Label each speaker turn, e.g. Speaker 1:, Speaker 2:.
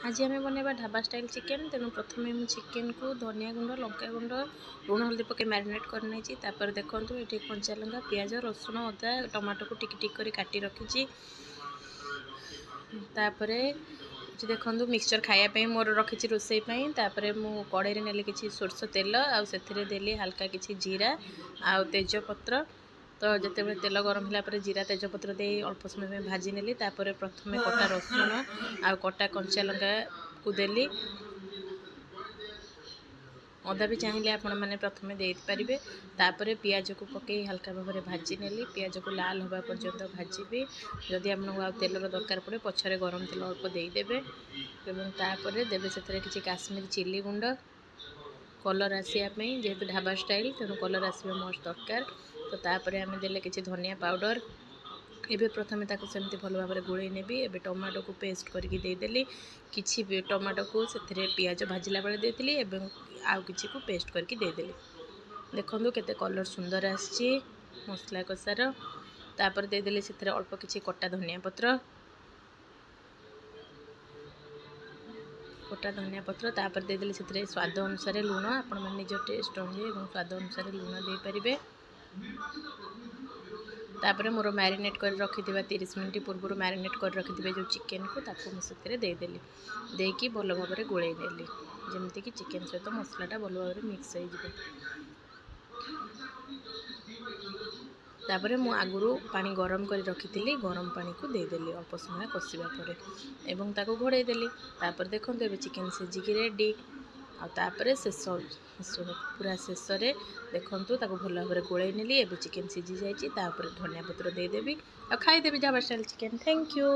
Speaker 1: आज आम बनवा ढाबा स्टाइल चिकेन। तेणु प्रथम मुझे चिकेन को धनिया गुंड लंका गुंड लुण हल्दी पके मैरिनेट कर देखो ये कंचा लंका पियाज रसुण अदा टमाटो को टिक टिक कर काटी रखी। देखो मिक्सचर खायापी मोर रखी रोसई तापर मु कड़े नेली कि सोरष तेल आली हल्का किसी जीरा आ तेजपत्र। तो जिते तेल गरम है जीरा तेजपत्र दे अल्प समय भाजी नेली। प्रथम कटा रसुण आ कटा कंचा लंका को देली। अदा भी चाहिए आपण मैंने प्रथम देपारे। तापर पियाज को पकई हल्का भाव में भाजी नेली। पियाज को लाल हवा पर्यंत भाजी। जदि आपको तेलर दरकार पड़े पछरे गरम तेल अल्प देदेवे। तापर देवे से किसी काश्मीरी चिली गुंड कलर आसापी जेहेतु ढाबा स्टाइल तेणु कलर आसवा मस्ट दरकार। तो तापर आम देले किसी धनिया पाउडर। एबे प्रथमे ताको सेमती भल भाव में गोले नेबी। एबे टमाटो को पेस्ट करके देदेली। किछि टमाटो को से पियाज भाजिला बेले देदेली एवं आउ किछि को पेस्ट करके देदेली। देखो केते कलर सुंदर आछि मसला कषार। तापर देदेली से अल्प किछि कटा धनिया पत्र तापर देदेली से स्वाद अनुसार लुण आपण मैंने निज टेस्ट अनुसार स्वाद अनुसार लुण दे पारिबे। तापर मोर मैरिनेट कर रखि 30 मिनट पूर्व मैरिनेट कर रखि जो चिकेन को ताको मुझे देदेली। देकी भल भाव में गोले नेली जमती कि चिकेन सहित मसलाटा भल भाव में मिक्स हो। तापर मु आगुरु पानी गरम कर रखी गरम पानी को देदेली अल्प समय कषा पर एवं ताको घोड़े देली। तापर देखो ये चिकेन सिझिकी रेडी। आतापर शेष पूरा शेष देखु ताको भल भाव में गोले नेली। एबे चिकेन सिझी जाइए धनिया पत्र देदेवी और खाईदेवी dhaba style chicken. Thank you.